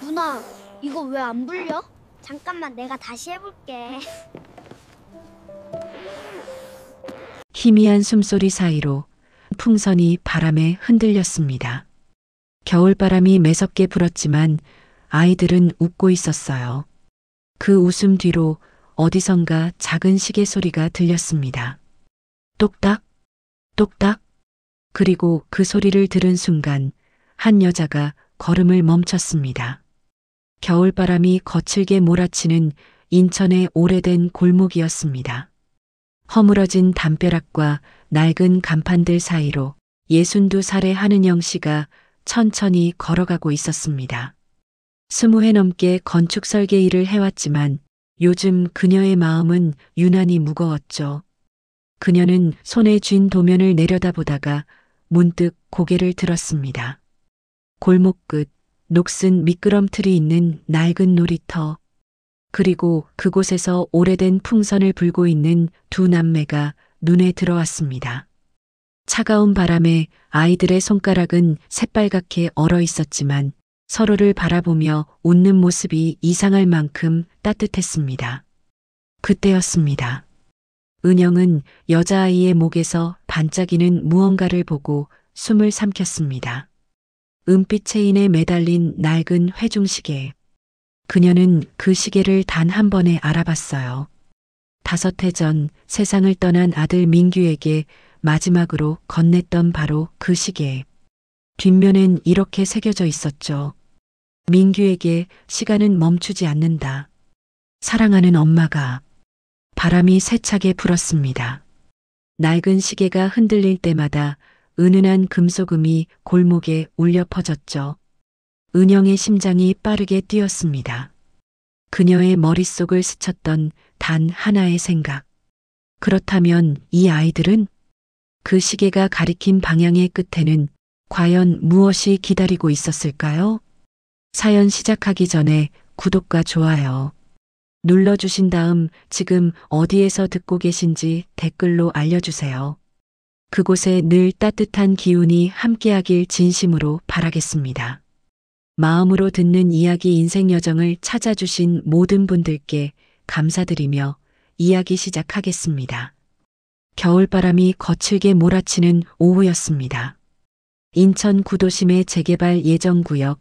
누나, 이거 왜 안 불려? 잠깐만, 내가 다시 해볼게. 희미한 숨소리 사이로 풍선이 바람에 흔들렸습니다. 겨울바람이 매섭게 불었지만 아이들은 웃고 있었어요. 그 웃음 뒤로 어디선가 작은 시계 소리가 들렸습니다. 똑딱, 똑딱. 그리고 그 소리를 들은 순간 한 여자가 걸음을 멈췄습니다. 겨울바람이 거칠게 몰아치는 인천의 오래된 골목이었습니다. 허물어진 담벼락과 낡은 간판들 사이로 62살의 한은영 씨가 천천히 걸어가고 있었습니다. 20해 넘게 건축 설계 일을 해왔지만 요즘 그녀의 마음은 유난히 무거웠죠. 그녀는 손에 쥔 도면을 내려다보다가 문득 고개를 들었습니다. 골목 끝 녹슨 미끄럼틀이 있는 낡은 놀이터, 그리고 그곳에서 오래된 풍선을 불고 있는 두 남매가 눈에 들어왔습니다. 차가운 바람에 아이들의 손가락은 새빨갛게 얼어 있었지만 서로를 바라보며 웃는 모습이 이상할 만큼 따뜻했습니다. 그때였습니다. 은영은 여자아이의 목에서 반짝이는 무언가를 보고 숨을 삼켰습니다. 은빛 체인에 매달린 낡은 회중시계. 그녀는 그 시계를 단 한 번에 알아봤어요. 5해 전 세상을 떠난 아들 민규에게 마지막으로 건넸던 바로 그 시계. 뒷면엔 이렇게 새겨져 있었죠. 민규에게 시간은 멈추지 않는다. 사랑하는 엄마가. 바람이 세차게 불었습니다. 낡은 시계가 흔들릴 때마다 은은한 금소금이 골목에 울려 퍼졌죠. 은영의 심장이 빠르게 뛰었습니다. 그녀의 머릿속을 스쳤던 단 하나의 생각. 그렇다면 이 아이들은? 그 시계가 가리킨 방향의 끝에는 과연 무엇이 기다리고 있었을까요? 사연 시작하기 전에 구독과 좋아요 눌러주신 다음 지금 어디에서 듣고 계신지 댓글로 알려주세요. 그곳에 늘 따뜻한 기운이 함께하길 진심으로 바라겠습니다. 마음으로 듣는 이야기 인생 여정을 찾아주신 모든 분들께 감사드리며 이야기 시작하겠습니다. 겨울바람이 거칠게 몰아치는 오후였습니다. 인천 구도심의 재개발 예정구역,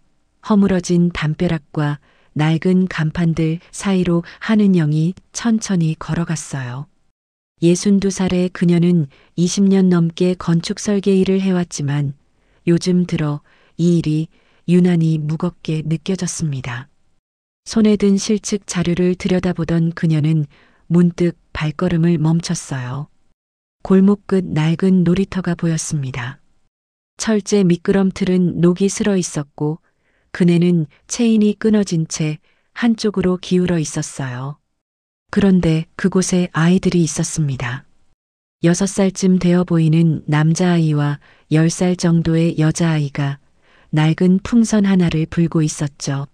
허물어진 담벼락과 낡은 간판들 사이로 한은영이 천천히 걸어갔어요. 62살의 그녀는 20년 넘게 건축 설계 일을 해왔지만 요즘 들어 이 일이 유난히 무겁게 느껴졌습니다. 손에 든 실측 자료를 들여다보던 그녀는 문득 발걸음을 멈췄어요. 골목 끝 낡은 놀이터가 보였습니다. 철제 미끄럼틀은 녹이 슬어 있었고 그네는 체인이 끊어진 채 한쪽으로 기울어 있었어요. 그런데 그곳에 아이들이 있었습니다. 6살쯤 되어 보이는 남자아이와 10살 정도의 여자아이가 낡은 풍선 하나를 불고 있었죠.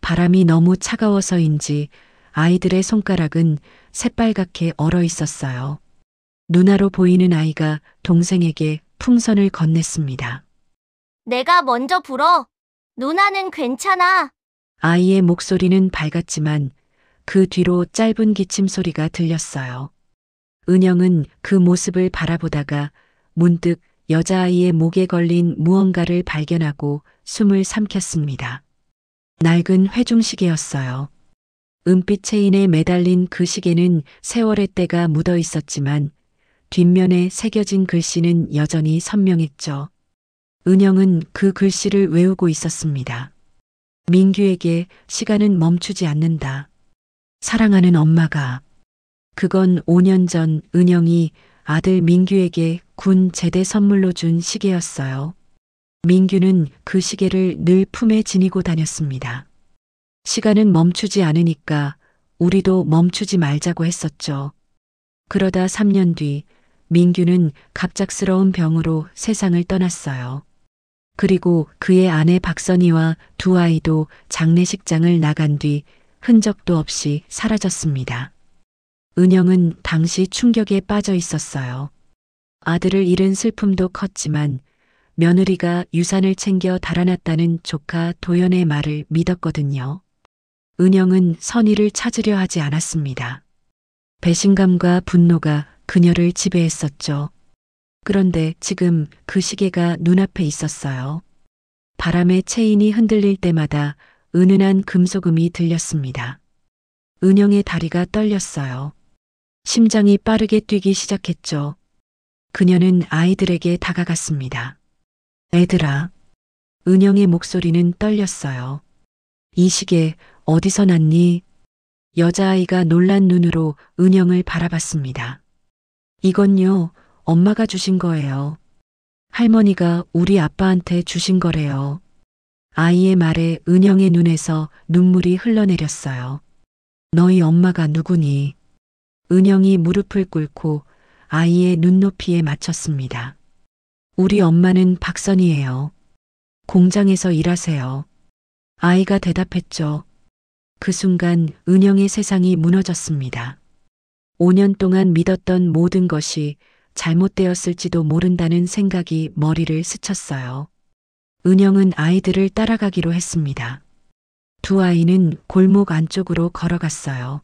바람이 너무 차가워서인지 아이들의 손가락은 새빨갛게 얼어 있었어요. 누나로 보이는 아이가 동생에게 풍선을 건넸습니다. 내가 먼저 불어. 누나는 괜찮아. 아이의 목소리는 밝았지만 그 뒤로 짧은 기침 소리가 들렸어요. 은영은 그 모습을 바라보다가 문득 여자아이의 목에 걸린 무언가를 발견하고 숨을 삼켰습니다. 낡은 회중시계였어요. 은빛 체인에 매달린 그 시계는 세월의 때가 묻어 있었지만 뒷면에 새겨진 글씨는 여전히 선명했죠. 은영은 그 글씨를 외우고 있었습니다. 민규에게 시간은 멈추지 않는다. 사랑하는 엄마가. 그건 5년 전 은영이 아들 민규에게 군 제대 선물로 준 시계였어요. 민규는 그 시계를 늘 품에 지니고 다녔습니다. 시간은 멈추지 않으니까 우리도 멈추지 말자고 했었죠. 그러다 3년 뒤 민규는 갑작스러운 병으로 세상을 떠났어요. 그리고 그의 아내 박선희와 두 아이도 장례식장을 나간 뒤 흔적도 없이 사라졌습니다. 은영은 당시 충격에 빠져 있었어요. 아들을 잃은 슬픔도 컸지만 며느리가 유산을 챙겨 달아났다는 조카 도연의 말을 믿었거든요. 은영은 선의를 찾으려 하지 않았습니다. 배신감과 분노가 그녀를 지배했었죠. 그런데 지금 그 시계가 눈앞에 있었어요. 바람에 체인이 흔들릴 때마다 은은한 금소금이 들렸습니다. 은영의 다리가 떨렸어요. 심장이 빠르게 뛰기 시작했죠. 그녀는 아이들에게 다가갔습니다. 애들아. 은영의 목소리는 떨렸어요. 이 시계 어디서 났니? 여자아이가 놀란 눈으로 은영을 바라봤습니다. 이건요, 엄마가 주신 거예요. 할머니가 우리 아빠한테 주신 거래요. 아이의 말에 은영의 눈에서 눈물이 흘러내렸어요. 너희 엄마가 누구니? 은영이 무릎을 꿇고 아이의 눈높이에 맞췄습니다. 우리 엄마는 박선이에요. 공장에서 일하세요. 아이가 대답했죠. 그 순간 은영의 세상이 무너졌습니다. 5년 동안 믿었던 모든 것이 잘못되었을지도 모른다는 생각이 머리를 스쳤어요. 은영은 아이들을 따라가기로 했습니다. 두 아이는 골목 안쪽으로 걸어갔어요.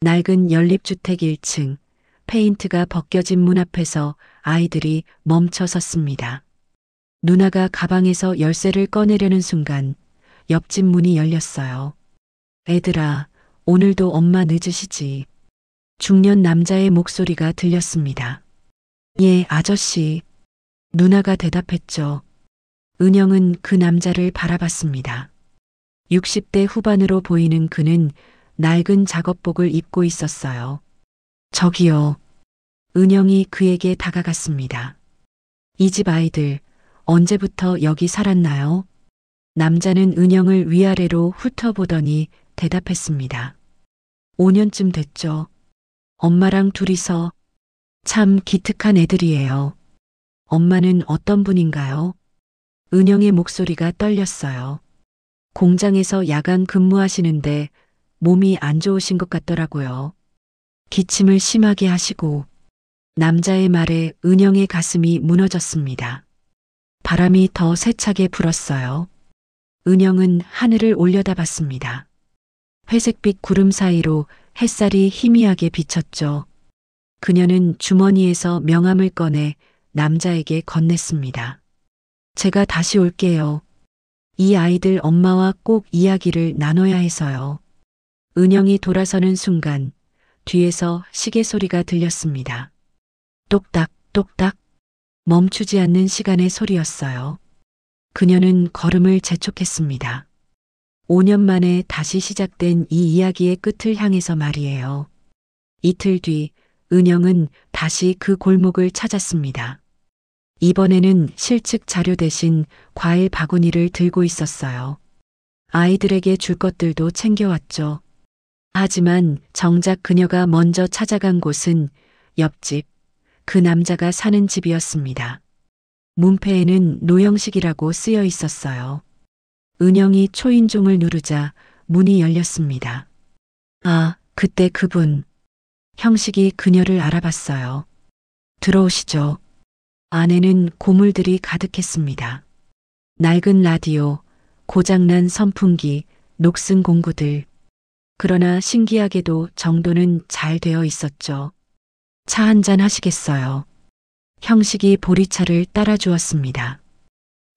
낡은 연립주택 1층, 페인트가 벗겨진 문 앞에서 아이들이 멈춰 섰습니다. 누나가 가방에서 열쇠를 꺼내려는 순간 옆집 문이 열렸어요. 애들아, 오늘도 엄마 늦으시지. 중년 남자의 목소리가 들렸습니다. 예, 아저씨. 누나가 대답했죠. 은영은 그 남자를 바라봤습니다. 60대 후반으로 보이는 그는 낡은 작업복을 입고 있었어요. 저기요. 은영이 그에게 다가갔습니다. 이 집 아이들 언제부터 여기 살았나요? 남자는 은영을 위아래로 훑어보더니 대답했습니다. 5년쯤 됐죠. 엄마랑 둘이서. 참 기특한 애들이에요. 엄마는 어떤 분인가요? 은영의 목소리가 떨렸어요. 공장에서 야간 근무하시는데 몸이 안 좋으신 것 같더라고요. 기침을 심하게 하시고. 남자의 말에 은영의 가슴이 무너졌습니다. 바람이 더 세차게 불었어요. 은영은 하늘을 올려다봤습니다. 회색빛 구름 사이로 햇살이 희미하게 비쳤죠. 그녀는 주머니에서 명함을 꺼내 남자에게 건넸습니다. 제가 다시 올게요. 이 아이들 엄마와 꼭 이야기를 나눠야 해서요. 은영이 돌아서는 순간 뒤에서 시계 소리가 들렸습니다. 똑딱, 똑딱. 멈추지 않는 시간의 소리였어요. 그녀는 걸음을 재촉했습니다. 5년 만에 다시 시작된 이 이야기의 끝을 향해서 말이에요. 이틀 뒤 은영은 다시 그 골목을 찾았습니다. 이번에는 실측 자료 대신 과일 바구니를 들고 있었어요. 아이들에게 줄 것들도 챙겨왔죠. 하지만 정작 그녀가 먼저 찾아간 곳은 옆집, 그 남자가 사는 집이었습니다. 문패에는 노영식이라고 쓰여 있었어요. 은영이 초인종을 누르자 문이 열렸습니다. 아, 그때 그분. 형식이 그녀를 알아봤어요. 들어오시죠. 안에는 고물들이 가득했습니다. 낡은 라디오, 고장난 선풍기, 녹슨 공구들. 그러나 신기하게도 정도는 잘 되어 있었죠. 차 한잔 하시겠어요? 형식이 보리차를 따라주었습니다.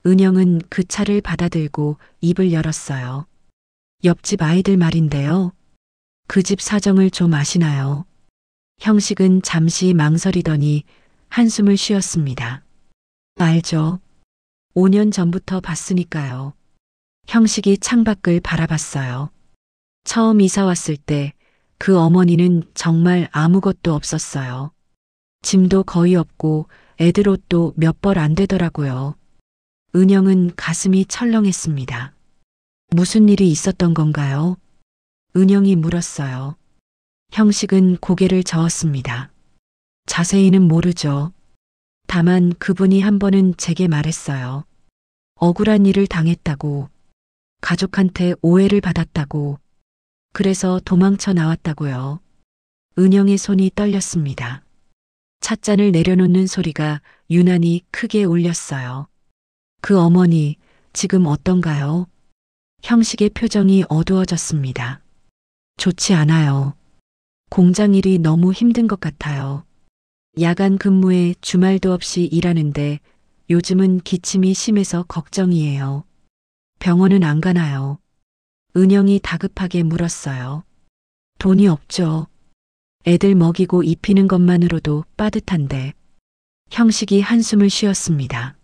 은영은 그 차를 받아들고 입을 열었어요. 옆집 아이들 말인데요. 그 집 사정을 좀 아시나요? 형식은 잠시 망설이더니 한숨을 쉬었습니다. 알죠. 5년 전부터 봤으니까요. 형식이 창밖을 바라봤어요. 처음 이사 왔을 때 그 어머니는 정말 아무것도 없었어요. 짐도 거의 없고 애들 옷도 몇 벌 안 되더라고요. 은영은 가슴이 철렁했습니다. 무슨 일이 있었던 건가요? 은영이 물었어요. 형식은 고개를 저었습니다. 자세히는 모르죠. 다만 그분이 한 번은 제게 말했어요. 억울한 일을 당했다고, 가족한테 오해를 받았다고, 그래서 도망쳐 나왔다고요. 은영의 손이 떨렸습니다. 찻잔을 내려놓는 소리가 유난히 크게 울렸어요. 그 어머니, 지금 어떤가요? 형식의 표정이 어두워졌습니다. 좋지 않아요. 공장 일이 너무 힘든 것 같아요. 야간 근무에 주말도 없이 일하는데 요즘은 기침이 심해서 걱정이에요. 병원은 안 가나요? 은영이 다급하게 물었어요. 돈이 없죠. 애들 먹이고 입히는 것만으로도 빠듯한데. 형식이 한숨을 쉬었습니다.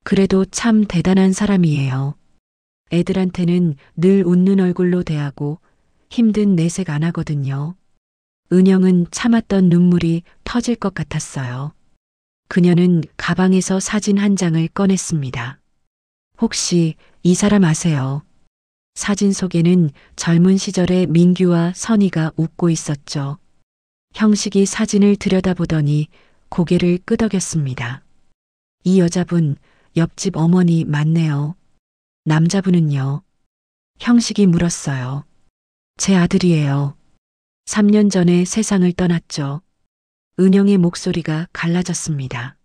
그래도 참 대단한 사람이에요. 애들한테는 늘 웃는 얼굴로 대하고 힘든 내색 안 하거든요. 은영은 참았던 눈물이 터질 것 같았어요. 그녀는 가방에서 사진 한 장을 꺼냈습니다. 혹시 이 사람 아세요? 사진 속에는 젊은 시절의 민규와 선희가 웃고 있었죠. 형식이 사진을 들여다보더니 고개를 끄덕였습니다. 이 여자분, 옆집 어머니 맞네요. 남자분은요? 형식이 물었어요. 제 아들이에요. 3년 전에 세상을 떠났죠. 은영의 목소리가 갈라졌습니다.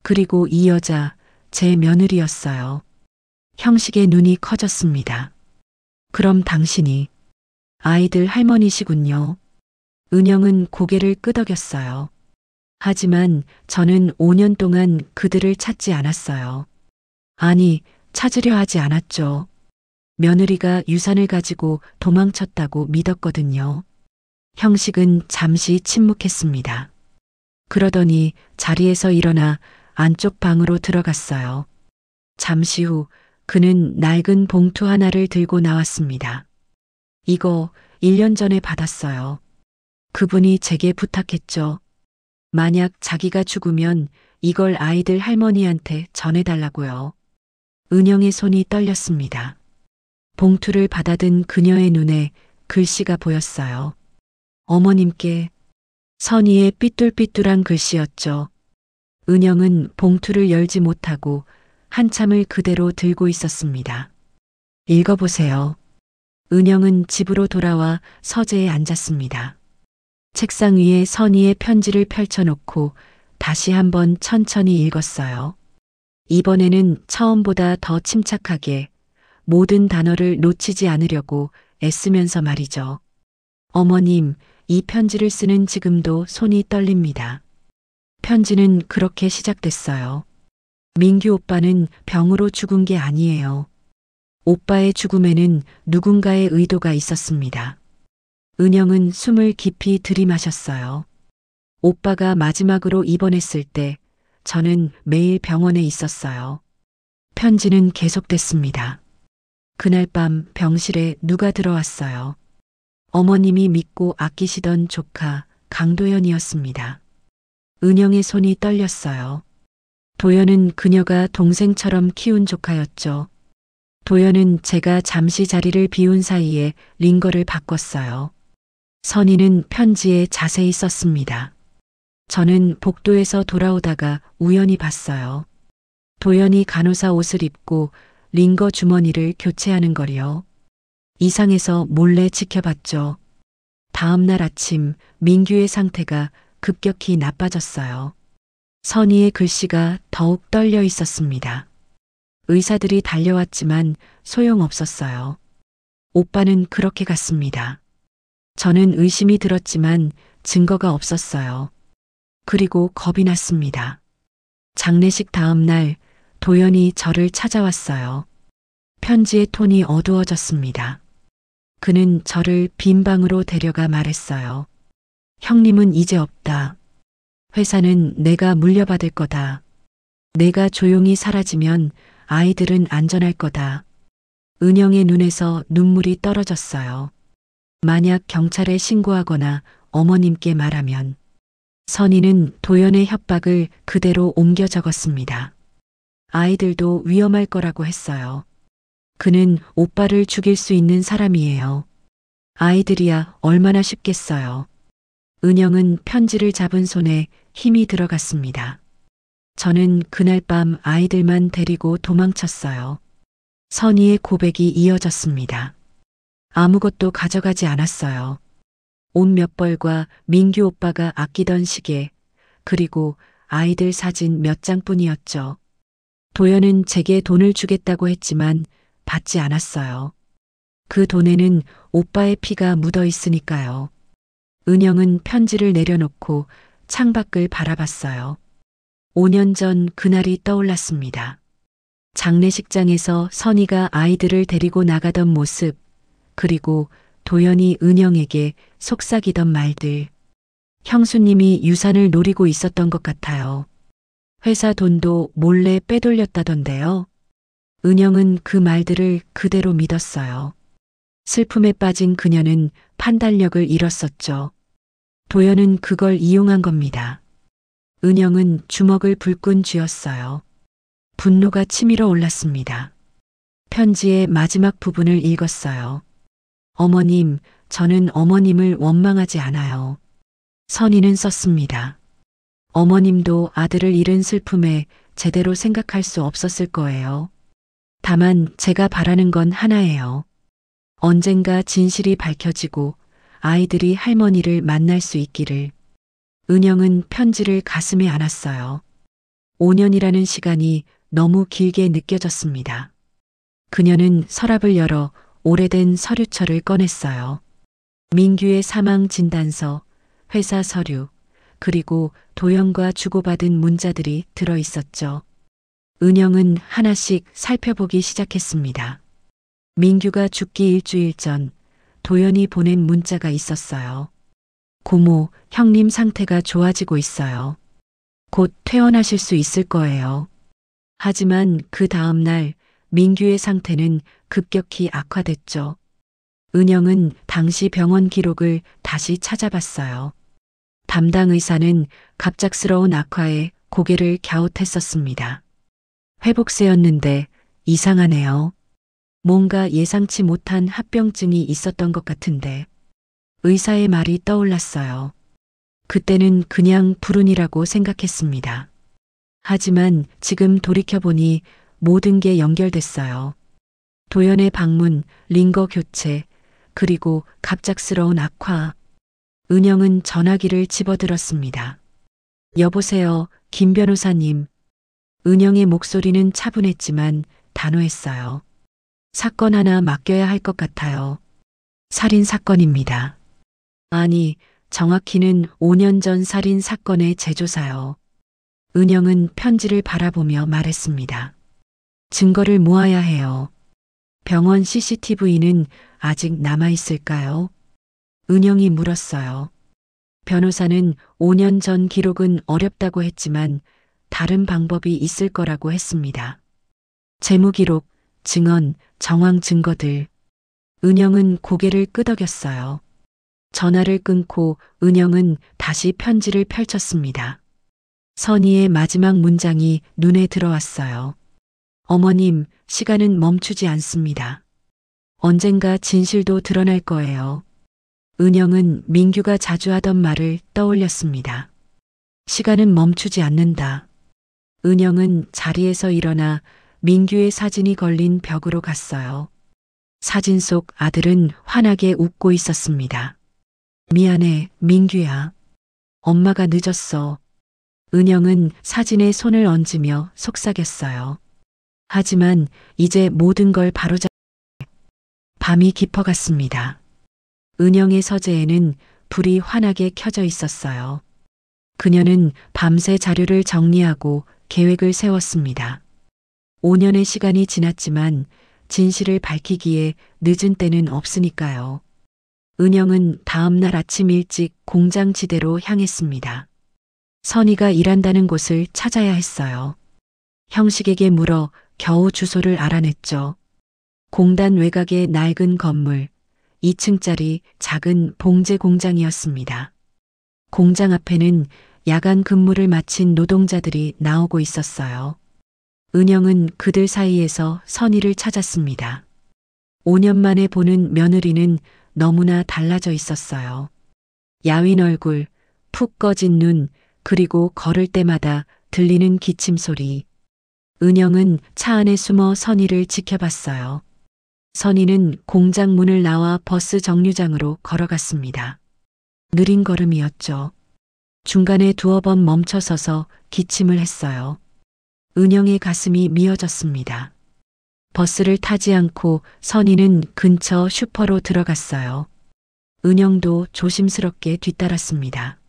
그리고 이 여자, 제 며느리였어요. 형식의 눈이 커졌습니다. 그럼 당신이 아이들 할머니시군요. 은영은 고개를 끄덕였어요. 하지만 저는 5년 동안 그들을 찾지 않았어요. 아니, 찾으려 하지 않았죠. 며느리가 유산을 가지고 도망쳤다고 믿었거든요. 형식은 잠시 침묵했습니다. 그러더니 자리에서 일어나 안쪽 방으로 들어갔어요. 잠시 후 그는 낡은 봉투 하나를 들고 나왔습니다. 이거 1년 전에 받았어요. 그분이 제게 부탁했죠. 만약 자기가 죽으면 이걸 아이들 할머니한테 전해달라고요. 은영의 손이 떨렸습니다. 봉투를 받아든 그녀의 눈에 글씨가 보였어요. 어머님께. 선의의 삐뚤삐뚤한 글씨였죠. 은영은 봉투를 열지 못하고 한참을 그대로 들고 있었습니다. 읽어보세요. 은영은 집으로 돌아와 서재에 앉았습니다. 책상 위에 선의의 편지를 펼쳐놓고 다시 한번 천천히 읽었어요. 이번에는 처음보다 더 침착하게 모든 단어를 놓치지 않으려고 애쓰면서 말이죠. 어머님, 이 편지를 쓰는 지금도 손이 떨립니다. 편지는 그렇게 시작됐어요. 민규 오빠는 병으로 죽은 게 아니에요. 오빠의 죽음에는 누군가의 의도가 있었습니다. 은영은 숨을 깊이 들이마셨어요. 오빠가 마지막으로 입원했을 때 저는 매일 병원에 있었어요. 편지는 계속됐습니다. 그날 밤 병실에 누가 들어왔어요. 어머님이 믿고 아끼시던 조카 강도연이었습니다. 은영의 손이 떨렸어요. 도연은 그녀가 동생처럼 키운 조카였죠. 도연은 제가 잠시 자리를 비운 사이에 링거를 바꿨어요. 선희는 편지에 자세히 썼습니다. 저는 복도에서 돌아오다가 우연히 봤어요. 도연이 간호사 옷을 입고 링거 주머니를 교체하는 걸요. 이상해서 몰래 지켜봤죠. 다음 날 아침 민규의 상태가 급격히 나빠졌어요. 선희의 글씨가 더욱 떨려 있었습니다. 의사들이 달려왔지만 소용없었어요. 오빠는 그렇게 갔습니다. 저는 의심이 들었지만 증거가 없었어요. 그리고 겁이 났습니다. 장례식 다음 날 도연이 저를 찾아왔어요. 편지의 톤이 어두워졌습니다. 그는 저를 빈 방으로 데려가 말했어요. 형님은 이제 없다. 회사는 내가 물려받을 거다. 내가 조용히 사라지면 아이들은 안전할 거다. 은영의 눈에서 눈물이 떨어졌어요. 만약 경찰에 신고하거나 어머님께 말하면 선희는 도연의 협박을 그대로 옮겨 적었습니다. 아이들도 위험할 거라고 했어요. 그는 오빠를 죽일 수 있는 사람이에요. 아이들이야 얼마나 쉽겠어요. 은영은 편지를 잡은 손에 힘이 들어갔습니다. 저는 그날 밤 아이들만 데리고 도망쳤어요. 선희의 고백이 이어졌습니다. 아무것도 가져가지 않았어요. 옷 몇 벌과 민규 오빠가 아끼던 시계, 그리고 아이들 사진 몇 장뿐이었죠. 도연은 제게 돈을 주겠다고 했지만 받지 않았어요. 그 돈에는 오빠의 피가 묻어 있으니까요. 은영은 편지를 내려놓고 창밖을 바라봤어요. 5년 전 그날이 떠올랐습니다. 장례식장에서 선희가 아이들을 데리고 나가던 모습, 그리고 도연이 은영에게 속삭이던 말들. 형수님이 유산을 노리고 있었던 것 같아요. 회사 돈도 몰래 빼돌렸다던데요. 은영은 그 말들을 그대로 믿었어요. 슬픔에 빠진 그녀는 판단력을 잃었었죠. 도연은 그걸 이용한 겁니다. 은영은 주먹을 불끈 쥐었어요. 분노가 치밀어 올랐습니다. 편지의 마지막 부분을 읽었어요. 어머님, 저는 어머님을 원망하지 않아요. 선희는 썼습니다. 어머님도 아들을 잃은 슬픔에 제대로 생각할 수 없었을 거예요. 다만 제가 바라는 건 하나예요. 언젠가 진실이 밝혀지고 아이들이 할머니를 만날 수 있기를. 은영은 편지를 가슴에 안았어요. 5년이라는 시간이 너무 길게 느껴졌습니다. 그녀는 서랍을 열어 오래된 서류철을 꺼냈어요. 민규의 사망 진단서, 회사 서류, 그리고 도연과 주고받은 문자들이 들어 있었죠. 은영은 하나씩 살펴보기 시작했습니다. 민규가 죽기 일주일 전 도연이 보낸 문자가 있었어요. 고모, 형님 상태가 좋아지고 있어요. 곧 퇴원하실 수 있을 거예요. 하지만 그 다음 날 민규의 상태는 급격히 악화됐죠. 은영은 당시 병원 기록을 다시 찾아봤어요. 담당 의사는 갑작스러운 악화에 고개를 갸웃했었습니다. 회복세였는데 이상하네요. 뭔가 예상치 못한 합병증이 있었던 것 같은데. 의사의 말이 떠올랐어요. 그때는 그냥 불운이라고 생각했습니다. 하지만 지금 돌이켜보니 모든 게 연결됐어요. 도연의 방문, 링거 교체, 그리고 갑작스러운 악화. 은영은 전화기를 집어들었습니다. 여보세요, 김 변호사님. 은영의 목소리는 차분했지만 단호했어요. 사건 하나 맡겨야 할 것 같아요. 살인 사건입니다. 아니, 정확히는 5년 전 살인 사건의 재조사요. 은영은 편지를 바라보며 말했습니다. 증거를 모아야 해요. 병원 CCTV는 아직 남아있을까요? 은영이 물었어요. 변호사는 5년 전 기록은 어렵다고 했지만 다른 방법이 있을 거라고 했습니다. 재무 기록, 증언, 정황 증거들. 은영은 고개를 끄덕였어요. 전화를 끊고 은영은 다시 편지를 펼쳤습니다. 선희의 마지막 문장이 눈에 들어왔어요. 어머님, 시간은 멈추지 않습니다. 언젠가 진실도 드러날 거예요. 은영은 민규가 자주 하던 말을 떠올렸습니다. 시간은 멈추지 않는다. 은영은 자리에서 일어나 민규의 사진이 걸린 벽으로 갔어요. 사진 속 아들은 환하게 웃고 있었습니다. 미안해, 민규야. 엄마가 늦었어. 은영은 사진에 손을 얹으며 속삭였어요. 하지만 이제 모든 걸 바로잡... 밤이 깊어갔습니다. 은영의 서재에는 불이 환하게 켜져 있었어요. 그녀는 밤새 자료를 정리하고 계획을 세웠습니다. 5년의 시간이 지났지만 진실을 밝히기에 늦은 때는 없으니까요. 은영은 다음 날 아침 일찍 공장 지대로 향했습니다. 선희가 일한다는 곳을 찾아야 했어요. 형식에게 물어 겨우 주소를 알아냈죠. 공단 외곽의 낡은 건물, 2층짜리 작은 봉제 공장이었습니다. 공장 앞에는 야간 근무를 마친 노동자들이 나오고 있었어요. 은영은 그들 사이에서 선희를 찾았습니다. 5년 만에 보는 며느리는 너무나 달라져 있었어요. 야윈 얼굴, 푹 꺼진 눈, 그리고 걸을 때마다 들리는 기침 소리. 은영은 차 안에 숨어 선희를 지켜봤어요. 선희는 공장 문을 나와 버스 정류장으로 걸어갔습니다. 느린 걸음이었죠. 중간에 두어 번 멈춰서서 기침을 했어요. 은영의 가슴이 미어졌습니다. 버스를 타지 않고 선희는 근처 슈퍼로 들어갔어요. 은영도 조심스럽게 뒤따랐습니다.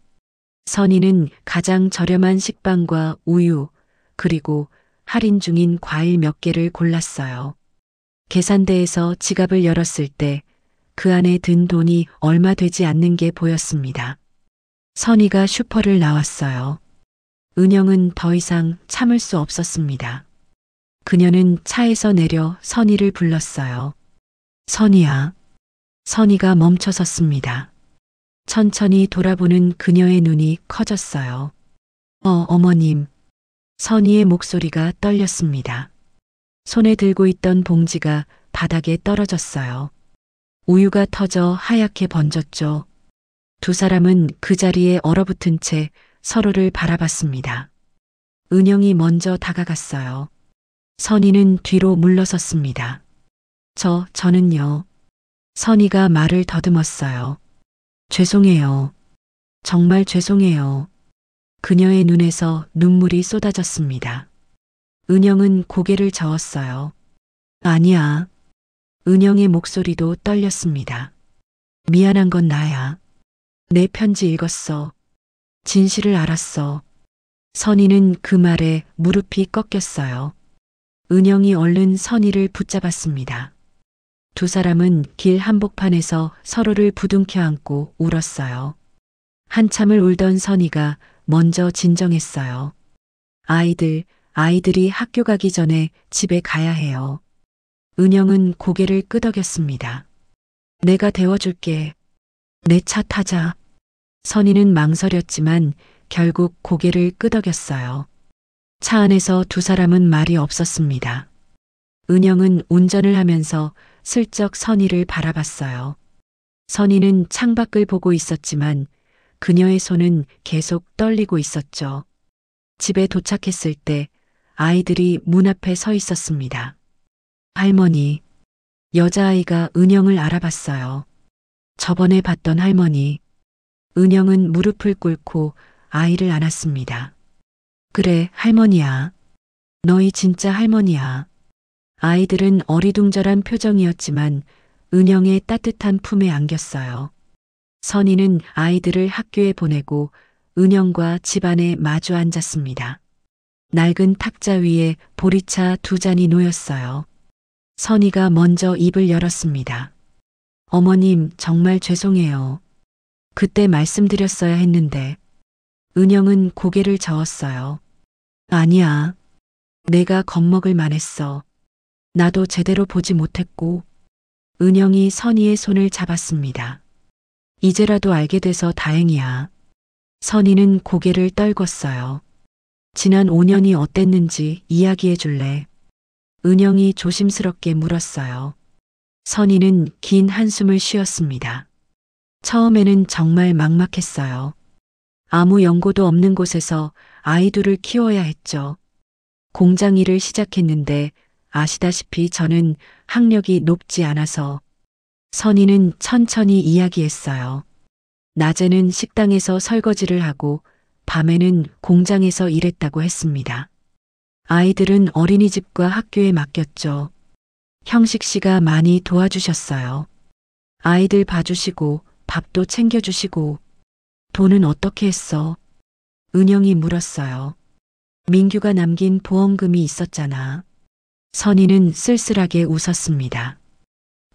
선희는 가장 저렴한 식빵과 우유, 그리고 할인 중인 과일 몇 개를 골랐어요. 계산대에서 지갑을 열었을 때 그 안에 든 돈이 얼마 되지 않는 게 보였습니다. 선희가 슈퍼를 나왔어요. 은영은 더 이상 참을 수 없었습니다. 그녀는 차에서 내려 선희를 불렀어요. 선희야. 선희가 멈춰섰습니다. 천천히 돌아보는 그녀의 눈이 커졌어요. 어머님. 선희의 목소리가 떨렸습니다. 손에 들고 있던 봉지가 바닥에 떨어졌어요. 우유가 터져 하얗게 번졌죠. 두 사람은 그 자리에 얼어붙은 채 서로를 바라봤습니다. 은영이 먼저 다가갔어요. 선희는 뒤로 물러섰습니다. 저는요. 선희가 말을 더듬었어요. 죄송해요. 정말 죄송해요. 그녀의 눈에서 눈물이 쏟아졌습니다. 은영은 고개를 저었어요. 아니야. 은영의 목소리도 떨렸습니다. 미안한 건 나야. 내 편지 읽었어. 진실을 알았어. 선희는 그 말에 무릎이 꺾였어요. 은영이 얼른 선희를 붙잡았습니다. 두 사람은 길 한복판에서 서로를 부둥켜 안고 울었어요. 한참을 울던 선희가 먼저 진정했어요. 아이들이 학교 가기 전에 집에 가야 해요. 은영은 고개를 끄덕였습니다. 내가 데워줄게. 내 차 타자. 선희는 망설였지만 결국 고개를 끄덕였어요. 차 안에서 두 사람은 말이 없었습니다. 은영은 운전을 하면서 슬쩍 선희를 바라봤어요. 선희는 창밖을 보고 있었지만 그녀의 손은 계속 떨리고 있었죠. 집에 도착했을 때 아이들이 문 앞에 서 있었습니다. 할머니. 여자아이가 은영을 알아봤어요. 저번에 봤던 할머니. 은영은 무릎을 꿇고 아이를 안았습니다. 그래, 할머니야. 너희 진짜 할머니야. 아이들은 어리둥절한 표정이었지만 은영의 따뜻한 품에 안겼어요. 선희는 아이들을 학교에 보내고 은영과 집안에 마주 앉았습니다. 낡은 탁자 위에 보리차 두 잔이 놓였어요. 선희가 먼저 입을 열었습니다. 어머님, 정말 죄송해요. 그때 말씀드렸어야 했는데. 은영은 고개를 저었어요. 아니야. 내가 겁먹을 만했어. 나도 제대로 보지 못했고. 은영이 선희의 손을 잡았습니다. 이제라도 알게 돼서 다행이야. 선희는 고개를 떨궜어요. 지난 5년이 어땠는지 이야기해 줄래? 은영이 조심스럽게 물었어요. 선희는 긴 한숨을 쉬었습니다. 처음에는 정말 막막했어요. 아무 연고도 없는 곳에서 아이들을 키워야 했죠. 공장 일을 시작했는데 아시다시피 저는 학력이 높지 않아서. 선희는 천천히 이야기했어요. 낮에는 식당에서 설거지를 하고 밤에는 공장에서 일했다고 했습니다. 아이들은 어린이집과 학교에 맡겼죠. 형식 씨가 많이 도와주셨어요. 아이들 봐주시고 밥도 챙겨주시고. 돈은 어떻게 했어? 은영이 물었어요. 민규가 남긴 보험금이 있었잖아. 선희는 쓸쓸하게 웃었습니다.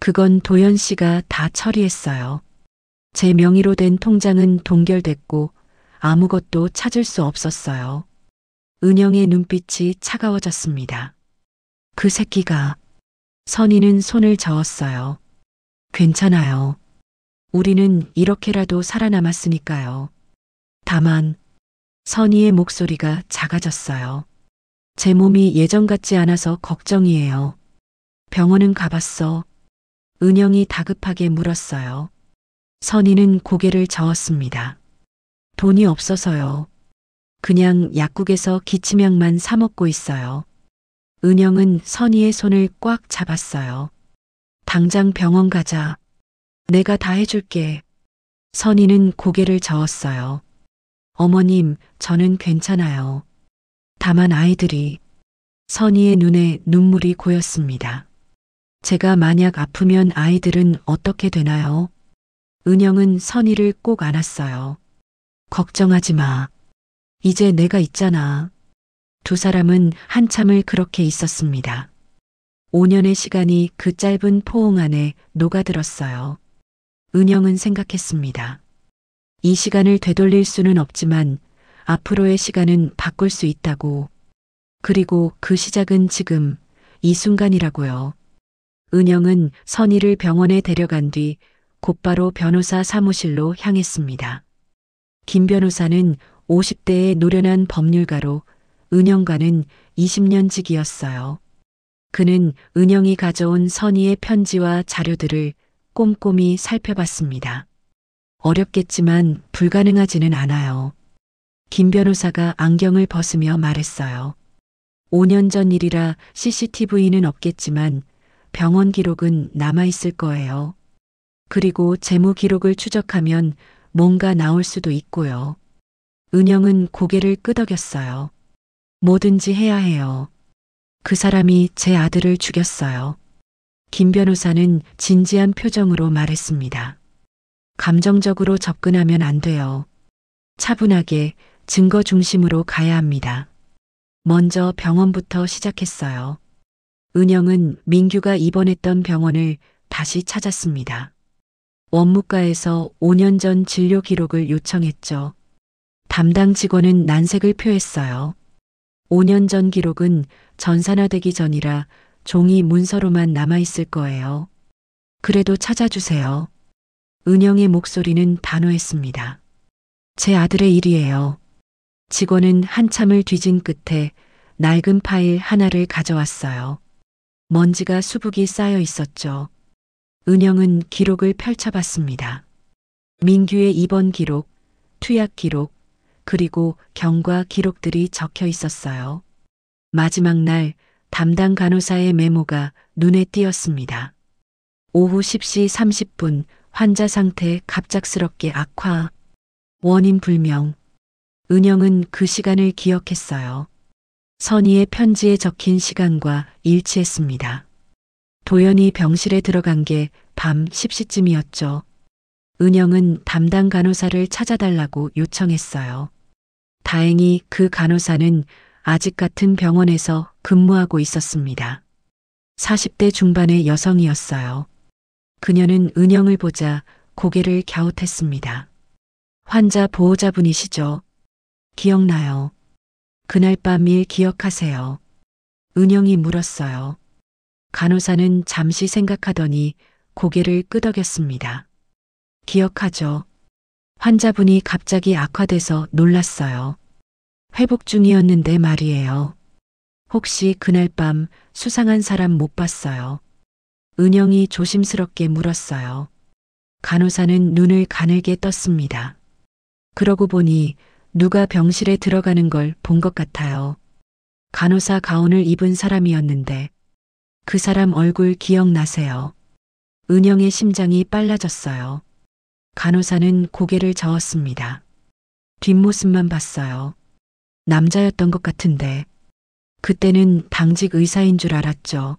그건 도연 씨가 다 처리했어요. 제 명의로 된 통장은 동결됐고 아무것도 찾을 수 없었어요. 은영의 눈빛이 차가워졌습니다. 그 새끼가. 선희는 손을 저었어요. 괜찮아요. 우리는 이렇게라도 살아남았으니까요. 다만 선희의 목소리가 작아졌어요. 제 몸이 예전 같지 않아서 걱정이에요. 병원은 가봤어. 은영이 다급하게 물었어요. 선희는 고개를 저었습니다. 돈이 없어서요. 그냥 약국에서 기침약만 사 먹고 있어요. 은영은 선희의 손을 꽉 잡았어요. 당장 병원 가자. 내가 다 해줄게. 선희는 고개를 저었어요. 어머님, 저는 괜찮아요. 다만 아이들이. 선희의 눈에 눈물이 고였습니다. 제가 만약 아프면 아이들은 어떻게 되나요? 은영은 선희를 꼭 안았어요. 걱정하지 마. 이제 내가 있잖아. 두 사람은 한참을 그렇게 있었습니다. 5년의 시간이 그 짧은 포옹 안에 녹아들었어요. 은영은 생각했습니다. 이 시간을 되돌릴 수는 없지만 앞으로의 시간은 바꿀 수 있다고. 그리고 그 시작은 지금, 이 순간이라고요. 은영은 선희를 병원에 데려간 뒤 곧바로 변호사 사무실로 향했습니다. 김 변호사는 50대의 노련한 법률가로 은영과는 20년직이었어요. 그는 은영이 가져온 선희의 편지와 자료들을 꼼꼼히 살펴봤습니다. 어렵겠지만 불가능하지는 않아요. 김 변호사가 안경을 벗으며 말했어요. 5년 전 일이라 CCTV는 없겠지만 병원 기록은 남아있을 거예요. 그리고 재무 기록을 추적하면 뭔가 나올 수도 있고요. 은영은 고개를 끄덕였어요. 뭐든지 해야 해요. 그 사람이 제 아들을 죽였어요. 김 변호사는 진지한 표정으로 말했습니다. 감정적으로 접근하면 안 돼요. 차분하게 증거 중심으로 가야 합니다. 먼저 병원부터 시작했어요. 은영은 민규가 입원했던 병원을 다시 찾았습니다. 원무과에서 5년 전 진료 기록을 요청했죠. 담당 직원은 난색을 표했어요. 5년 전 기록은 전산화되기 전이라 종이 문서로만 남아있을 거예요. 그래도 찾아주세요. 은영의 목소리는 단호했습니다. 제 아들의 일이에요. 직원은 한참을 뒤진 끝에 낡은 파일 하나를 가져왔어요. 먼지가 수북이 쌓여 있었죠. 은영은 기록을 펼쳐봤습니다. 민규의 입원 기록, 투약 기록, 그리고 경과 기록들이 적혀 있었어요. 마지막 날 담당 간호사의 메모가 눈에 띄었습니다. 오후 10시 30분 환자 상태 갑작스럽게 악화. 원인 불명. 은영은 그 시간을 기억했어요. 선희의 편지에 적힌 시간과 일치했습니다. 도연이 병실에 들어간 게 밤 10시쯤이었죠. 은영은 담당 간호사를 찾아달라고 요청했어요. 다행히 그 간호사는 아직 같은 병원에서 근무하고 있었습니다. 40대 중반의 여성이었어요. 그녀는 은영을 보자 고개를 갸웃했습니다. 환자 보호자분이시죠? 기억나요? 그날 밤 일 기억하세요? 은영이 물었어요. 간호사는 잠시 생각하더니 고개를 끄덕였습니다. 기억하죠. 환자분이 갑자기 악화돼서 놀랐어요. 회복 중이었는데 말이에요. 혹시 그날 밤 수상한 사람 못 봤어요? 은영이 조심스럽게 물었어요. 간호사는 눈을 가늘게 떴습니다. 그러고 보니 누가 병실에 들어가는 걸 본 것 같아요. 간호사 가운을 입은 사람이었는데 그 사람 얼굴 기억나세요? 은영의 심장이 빨라졌어요. 간호사는 고개를 저었습니다. 뒷모습만 봤어요. 남자였던 것 같은데 그때는 당직 의사인 줄 알았죠.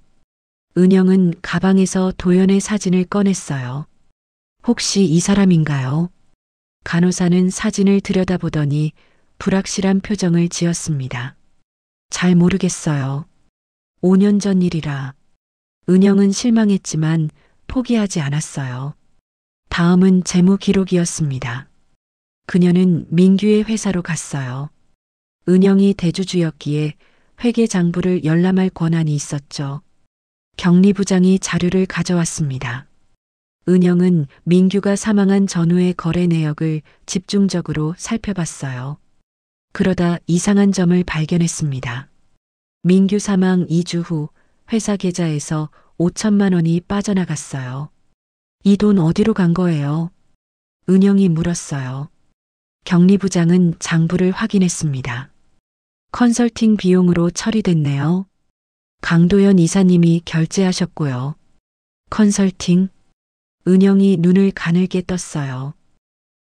은영은 가방에서 도연의 사진을 꺼냈어요. 혹시 이 사람인가요? 간호사는 사진을 들여다보더니 불확실한 표정을 지었습니다. 잘 모르겠어요. 5년 전 일이라. 은영은 실망했지만 포기하지 않았어요. 다음은 재무 기록이었습니다. 그녀는 민규의 회사로 갔어요. 은영이 대주주였기에 회계 장부를 열람할 권한이 있었죠. 격리부장이 자료를 가져왔습니다. 은영은 민규가 사망한 전후의 거래 내역을 집중적으로 살펴봤어요. 그러다 이상한 점을 발견했습니다. 민규 사망 2주 후 회사 계좌에서 5천만 원이 빠져나갔어요. 이 돈 어디로 간 거예요? 은영이 물었어요. 격리부장은 장부를 확인했습니다. 컨설팅 비용으로 처리됐네요. 강도연 이사님이 결제하셨고요. 컨설팅? 은영이 눈을 가늘게 떴어요.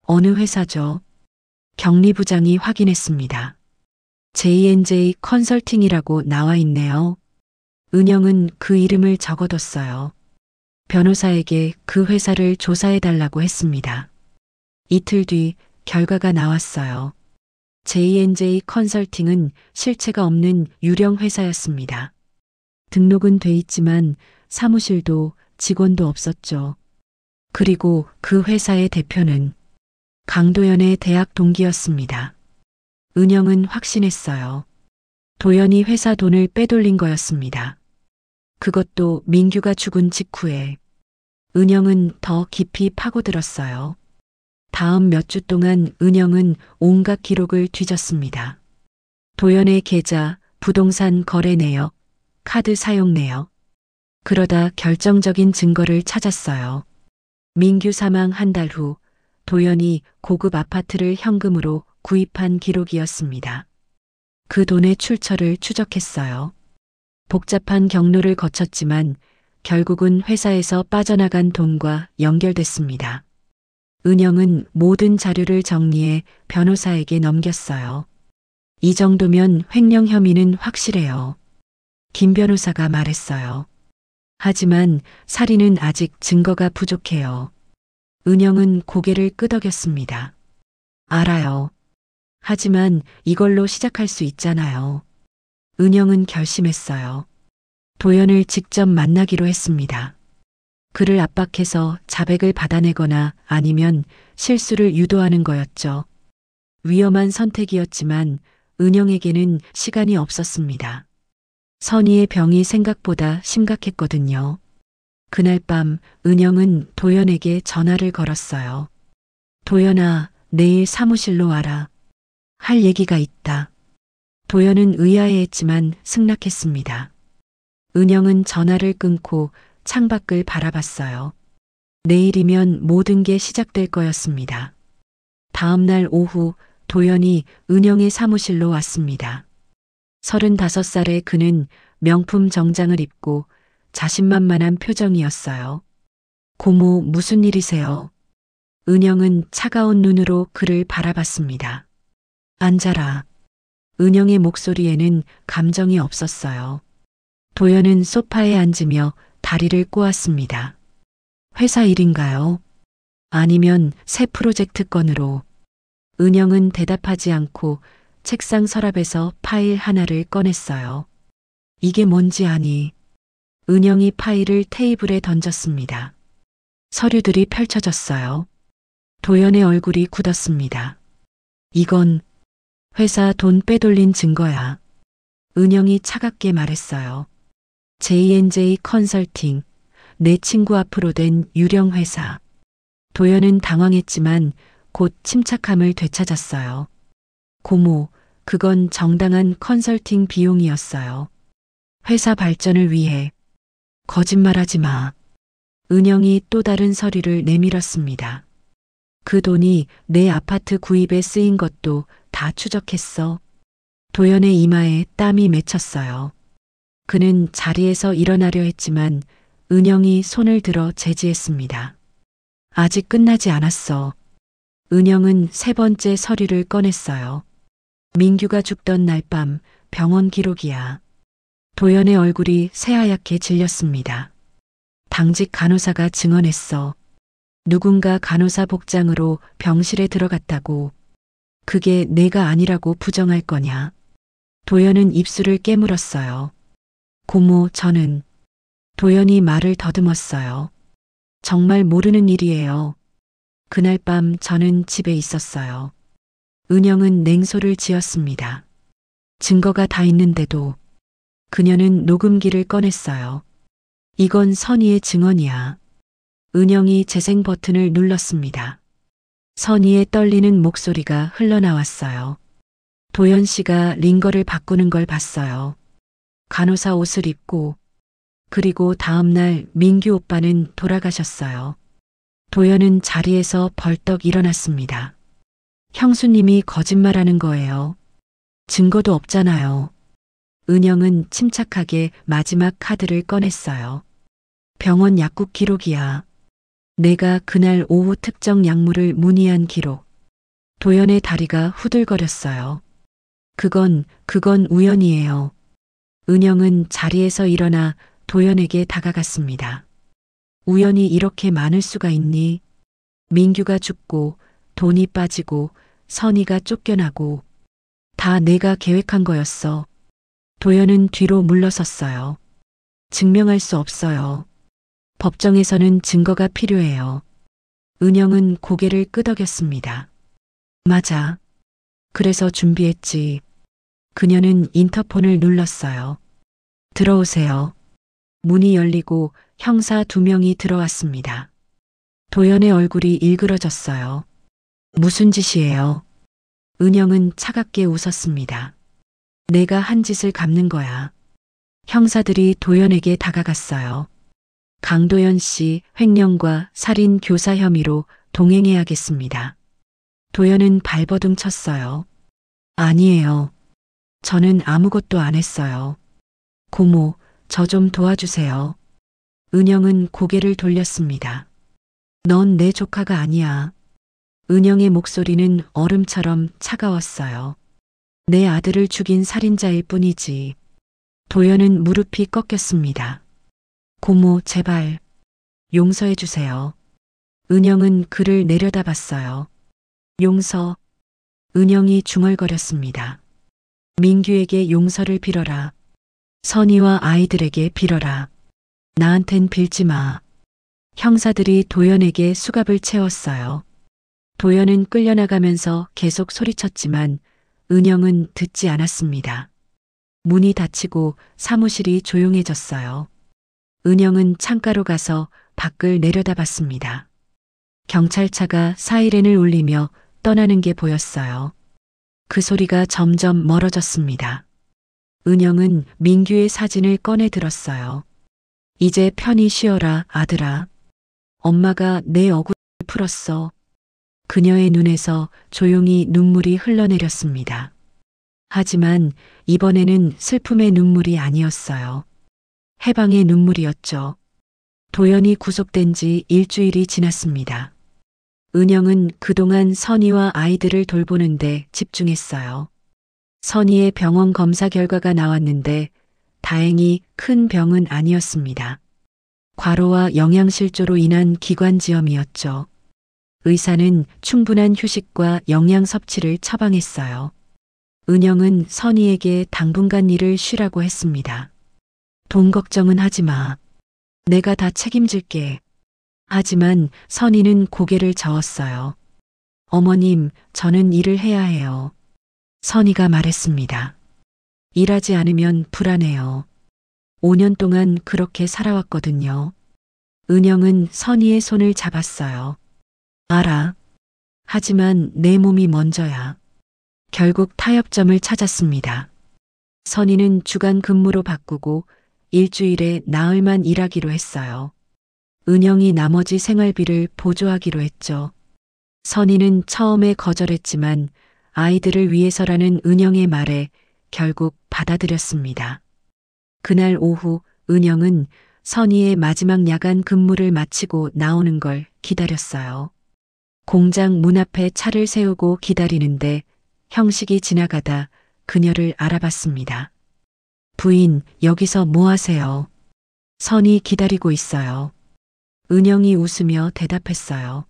어느 회사죠? 격리부장이 확인했습니다. J&J 컨설팅이라고 나와 있네요. 은영은 그 이름을 적어뒀어요. 변호사에게 그 회사를 조사해달라고 했습니다. 이틀 뒤 결과가 나왔어요. J&J 컨설팅은 실체가 없는 유령 회사였습니다. 등록은 돼 있지만 사무실도 직원도 없었죠. 그리고 그 회사의 대표는 강도연의 대학 동기였습니다. 은영은 확신했어요. 도연이 회사 돈을 빼돌린 거였습니다. 그것도 민규가 죽은 직후에. 은영은 더 깊이 파고들었어요. 다음 몇 주 동안 은영은 온갖 기록을 뒤졌습니다. 도연의 계좌, 부동산 거래 내역, 카드 사용 내역. 그러다 결정적인 증거를 찾았어요. 민규 사망 한 달 후 도연이 고급 아파트를 현금으로 구입한 기록이었습니다. 그 돈의 출처를 추적했어요. 복잡한 경로를 거쳤지만 결국은 회사에서 빠져나간 돈과 연결됐습니다. 은영은 모든 자료를 정리해 변호사에게 넘겼어요. 이 정도면 횡령 혐의는 확실해요. 김 변호사가 말했어요. 하지만 살인은 아직 증거가 부족해요. 은영은 고개를 끄덕였습니다. 알아요. 하지만 이걸로 시작할 수 있잖아요. 은영은 결심했어요. 도연을 직접 만나기로 했습니다. 그를 압박해서 자백을 받아내거나 아니면 실수를 유도하는 거였죠. 위험한 선택이었지만 은영에게는 시간이 없었습니다. 선희의 병이 생각보다 심각했거든요. 그날 밤 은영은 도연에게 전화를 걸었어요. 도연아, 내일 사무실로 와라. 할 얘기가 있다. 도연은 의아해했지만 승낙했습니다. 은영은 전화를 끊고 창밖을 바라봤어요. 내일이면 모든 게 시작될 거였습니다. 다음 날 오후 도연이 은영의 사무실로 왔습니다. 35살의 그는 명품 정장을 입고 자신만만한 표정이었어요. 고모, 무슨 일이세요? 은영은 차가운 눈으로 그를 바라봤습니다. 앉아라. 은영의 목소리에는 감정이 없었어요. 도연은 소파에 앉으며 다리를 꼬았습니다. 회사 일인가요? 아니면 새 프로젝트 건으로? 은영은 대답하지 않고 책상 서랍에서 파일 하나를 꺼냈어요. 이게 뭔지 아니? 은영이 파일을 테이블에 던졌습니다. 서류들이 펼쳐졌어요. 도연의 얼굴이 굳었습니다. 이건 회사 돈 빼돌린 증거야. 은영이 차갑게 말했어요. J&J 컨설팅, 내 친구 앞으로 된 유령 회사. 도연은 당황했지만 곧 침착함을 되찾았어요. 고모, 그건 정당한 컨설팅 비용이었어요. 회사 발전을 위해. 거짓말하지 마. 은영이 또 다른 서류를 내밀었습니다. 그 돈이 내 아파트 구입에 쓰인 것도 다 추적했어. 도연의 이마에 땀이 맺혔어요. 그는 자리에서 일어나려 했지만 은영이 손을 들어 제지했습니다. 아직 끝나지 않았어. 은영은 세 번째 서류를 꺼냈어요. 민규가 죽던 날 밤 병원 기록이야. 도연의 얼굴이 새하얗게 질렸습니다. 당직 간호사가 증언했어. 누군가 간호사 복장으로 병실에 들어갔다고. 그게 내가 아니라고 부정할 거냐. 도연은 입술을 깨물었어요. 고모, 저는. 도연이 말을 더듬었어요. 정말 모르는 일이에요. 그날 밤 저는 집에 있었어요. 은영은 냉소를 지었습니다. 증거가 다 있는데도. 그녀는 녹음기를 꺼냈어요. 이건 선희의 증언이야. 은영이 재생 버튼을 눌렀습니다. 선희의 떨리는 목소리가 흘러나왔어요. 도연 씨가 링거를 바꾸는 걸 봤어요. 간호사 옷을 입고. 그리고 다음 날 민규 오빠는 돌아가셨어요. 도연은 자리에서 벌떡 일어났습니다. 형수님이 거짓말하는 거예요. 증거도 없잖아요. 은영은 침착하게 마지막 카드를 꺼냈어요. 병원 약국 기록이야. 내가 그날 오후 특정 약물을 문의한 기록. 도연의 다리가 후들거렸어요. 그건 우연이에요. 은영은 자리에서 일어나 도연에게 다가갔습니다. 우연히 이렇게 많을 수가 있니? 민규가 죽고 돈이 빠지고 선이가 쫓겨나고 다 내가 계획한 거였어. 도연은 뒤로 물러섰어요. 증명할 수 없어요. 법정에서는 증거가 필요해요. 은영은 고개를 끄덕였습니다. 맞아. 그래서 준비했지. 그녀는 인터폰을 눌렀어요. 들어오세요. 문이 열리고 형사 2명이 들어왔습니다. 도연의 얼굴이 일그러졌어요. 무슨 짓이에요? 은영은 차갑게 웃었습니다. 내가 한 짓을 갚는 거야. 형사들이 도연에게 다가갔어요. 강도연 씨 횡령과 살인 교사 혐의로 동행해야겠습니다. 도연은 발버둥 쳤어요. 아니에요. 저는 아무것도 안 했어요. 고모, 저 좀 도와주세요. 은영은 고개를 돌렸습니다. 넌 내 조카가 아니야. 은영의 목소리는 얼음처럼 차가웠어요. 내 아들을 죽인 살인자일 뿐이지. 도연은 무릎이 꺾였습니다. 고모, 제발. 용서해 주세요. 은영은 그를 내려다봤어요. 용서. 은영이 중얼거렸습니다. 민규에게 용서를 빌어라. 선이와 아이들에게 빌어라. 나한텐 빌지 마. 형사들이 도연에게 수갑을 채웠어요. 도연은 끌려나가면서 계속 소리쳤지만 은영은 듣지 않았습니다. 문이 닫히고 사무실이 조용해졌어요. 은영은 창가로 가서 밖을 내려다봤습니다. 경찰차가 사이렌을 울리며 떠나는 게 보였어요. 그 소리가 점점 멀어졌습니다. 은영은 민규의 사진을 꺼내 들었어요. 이제 편히 쉬어라, 아들아. 엄마가 내 억울을 풀었어. 그녀의 눈에서 조용히 눈물이 흘러내렸습니다. 하지만 이번에는 슬픔의 눈물이 아니었어요. 해방의 눈물이었죠. 도연이 구속된 지 일주일이 지났습니다. 은영은 그동안 선이와 아이들을 돌보는데 집중했어요. 선이의 병원 검사 결과가 나왔는데 다행히 큰 병은 아니었습니다. 과로와 영양실조로 인한 기관지염이었죠. 의사는 충분한 휴식과 영양 섭취를 처방했어요. 은영은 선이에게 당분간 일을 쉬라고 했습니다. 돈 걱정은 하지 마. 내가 다 책임질게. 하지만 선이는 고개를 저었어요. 어머님, 저는 일을 해야 해요. 선이가 말했습니다. 일하지 않으면 불안해요. 5년 동안 그렇게 살아왔거든요. 은영은 선이의 손을 잡았어요. 알아. 하지만 내 몸이 먼저야. 결국 타협점을 찾았습니다. 선이는 주간 근무로 바꾸고 일주일에 나흘만 일하기로 했어요. 은영이 나머지 생활비를 보조하기로 했죠. 선이는 처음에 거절했지만 아이들을 위해서라는 은영의 말에 결국 받아들였습니다. 그날 오후 은영은 선이의 마지막 야간 근무를 마치고 나오는 걸 기다렸어요. 공장 문 앞에 차를 세우고 기다리는데 형식이 지나가다 그녀를 알아봤습니다. 부인, 여기서 뭐 하세요? 선이 기다리고 있어요. 은영이 웃으며 대답했어요.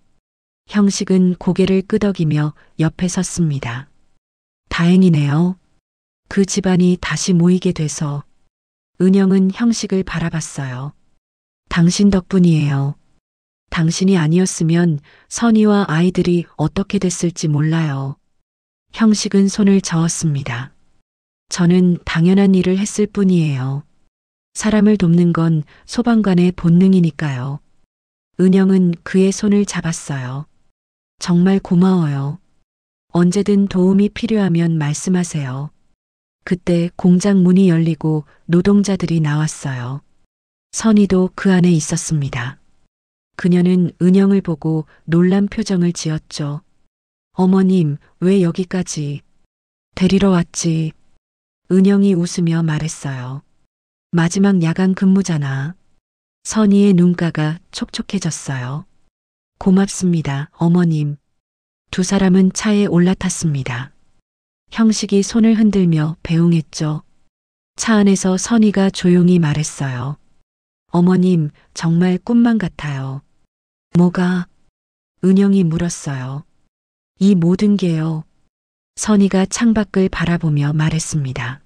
형식은 고개를 끄덕이며 옆에 섰습니다. 다행이네요. 그 집안이 다시 모이게 돼서. 은영은 형식을 바라봤어요. 당신 덕분이에요. 당신이 아니었으면 선이와 아이들이 어떻게 됐을지 몰라요. 형식은 손을 저었습니다. 저는 당연한 일을 했을 뿐이에요. 사람을 돕는 건 소방관의 본능이니까요. 은영은 그의 손을 잡았어요. 정말 고마워요. 언제든 도움이 필요하면 말씀하세요. 그때 공장 문이 열리고 노동자들이 나왔어요. 선이도 그 안에 있었습니다. 그녀는 은영을 보고 놀란 표정을 지었죠. 어머님, 왜 여기까지? 데리러 왔지. 은영이 웃으며 말했어요. 마지막 야간 근무잖아. 선이의 눈가가 촉촉해졌어요. 고맙습니다, 어머님. 두 사람은 차에 올라탔습니다. 형식이 손을 흔들며 배웅했죠. 차 안에서 선희가 조용히 말했어요. 어머님, 정말 꿈만 같아요. 뭐가? 은영이 물었어요. 이 모든 게요. 선희가 창밖을 바라보며 말했습니다.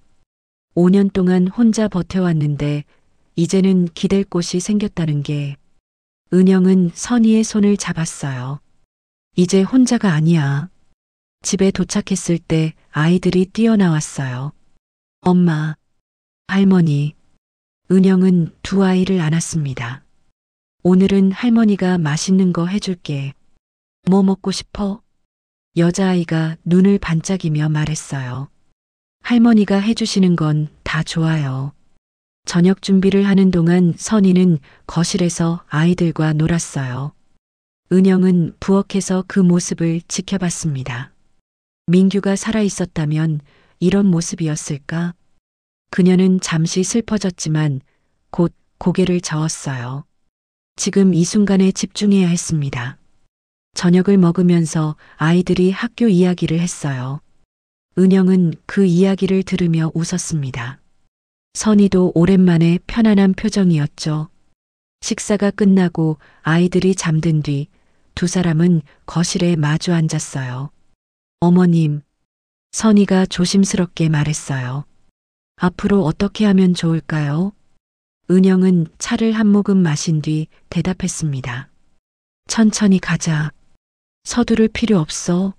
5년 동안 혼자 버텨왔는데 이제는 기댈 곳이 생겼다는 게. 은영은 선희의 손을 잡았어요. 이제 혼자가 아니야. 집에 도착했을 때 아이들이 뛰어나왔어요. 엄마, 할머니. 은영은 두 아이를 안았습니다. 오늘은 할머니가 맛있는 거 해줄게. 뭐 먹고 싶어? 여자아이가 눈을 반짝이며 말했어요. 할머니가 해주시는 건 다 좋아요. 저녁 준비를 하는 동안 선희는 거실에서 아이들과 놀았어요. 은영은 부엌에서 그 모습을 지켜봤습니다. 민규가 살아있었다면 이런 모습이었을까? 그녀는 잠시 슬퍼졌지만 곧 고개를 저었어요. 지금 이 순간에 집중해야 했습니다. 저녁을 먹으면서 아이들이 학교 이야기를 했어요. 은영은 그 이야기를 들으며 웃었습니다. 선희도 오랜만에 편안한 표정이었죠. 식사가 끝나고 아이들이 잠든 뒤 두 사람은 거실에 마주 앉았어요. 어머님, 선희가 조심스럽게 말했어요. 앞으로 어떻게 하면 좋을까요? 은영은 차를 한 모금 마신 뒤 대답했습니다. 천천히 가자. 서두를 필요 없어.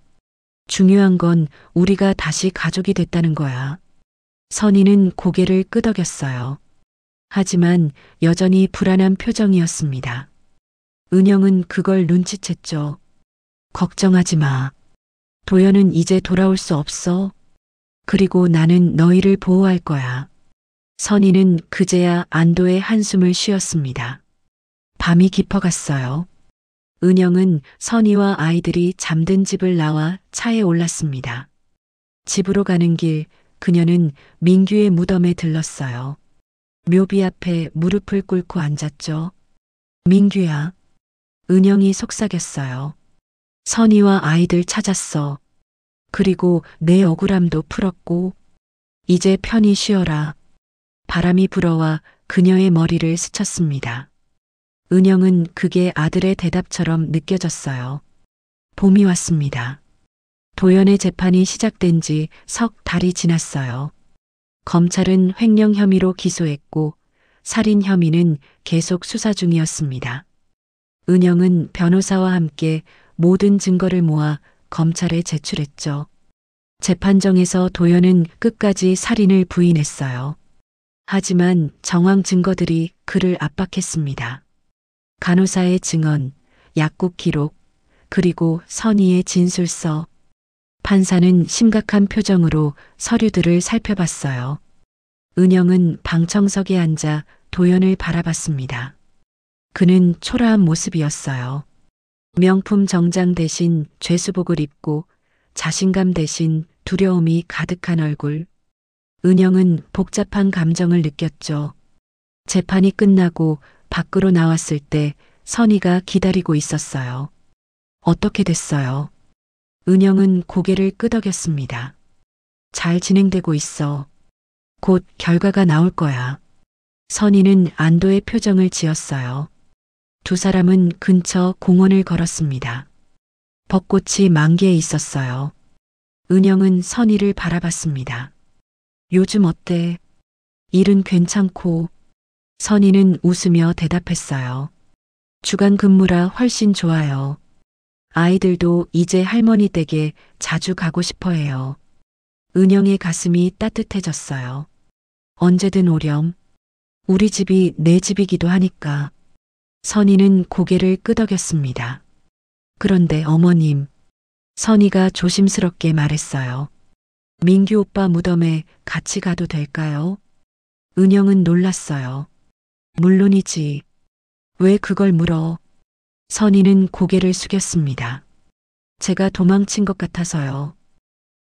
중요한 건 우리가 다시 가족이 됐다는 거야. 선희는 고개를 끄덕였어요. 하지만 여전히 불안한 표정이었습니다. 은영은 그걸 눈치챘죠. 걱정하지 마. 도연은 이제 돌아올 수 없어. 그리고 나는 너희를 보호할 거야. 선희는 그제야 안도의 한숨을 쉬었습니다. 밤이 깊어갔어요. 은영은 선희와 아이들이 잠든 집을 나와 차에 올랐습니다. 집으로 가는 길 그녀는 민규의 무덤에 들렀어요. 묘비 앞에 무릎을 꿇고 앉았죠. 민규야. 은영이 속삭였어요. 선희와 아이들 찾았어. 그리고 내 억울함도 풀었고 이제 편히 쉬어라. 바람이 불어와 그녀의 머리를 스쳤습니다. 은영은 그게 아들의 대답처럼 느껴졌어요. 봄이 왔습니다. 도연의 재판이 시작된 지 석 달이 지났어요. 검찰은 횡령 혐의로 기소했고 살인 혐의는 계속 수사 중이었습니다. 은영은 변호사와 함께 모든 증거를 모아 검찰에 제출했죠. 재판정에서 도연은 끝까지 살인을 부인했어요. 하지만 정황 증거들이 그를 압박했습니다. 간호사의 증언, 약국 기록, 그리고 선희의 진술서. 판사는 심각한 표정으로 서류들을 살펴봤어요. 은영은 방청석에 앉아 도연을 바라봤습니다. 그는 초라한 모습이었어요. 명품 정장 대신 죄수복을 입고 자신감 대신 두려움이 가득한 얼굴. 은영은 복잡한 감정을 느꼈죠. 재판이 끝나고 밖으로 나왔을 때 선희가 기다리고 있었어요. 어떻게 됐어요? 은영은 고개를 끄덕였습니다. 잘 진행되고 있어. 곧 결과가 나올 거야. 선희는 안도의 표정을 지었어요. 두 사람은 근처 공원을 걸었습니다. 벚꽃이 만개해 있었어요. 은영은 선희를 바라봤습니다. 요즘 어때? 일은 괜찮고. 선희는 웃으며 대답했어요. 주간 근무라 훨씬 좋아요. 아이들도 이제 할머니 댁에 자주 가고 싶어 해요. 은영의 가슴이 따뜻해졌어요. 언제든 오렴. 우리 집이 내 집이기도 하니까. 선희는 고개를 끄덕였습니다. 그런데 어머님, 선희가 조심스럽게 말했어요. 민규 오빠 무덤에 같이 가도 될까요? 은영은 놀랐어요. 물론이지. 왜 그걸 물어? 선희는 고개를 숙였습니다. 제가 도망친 것 같아서요.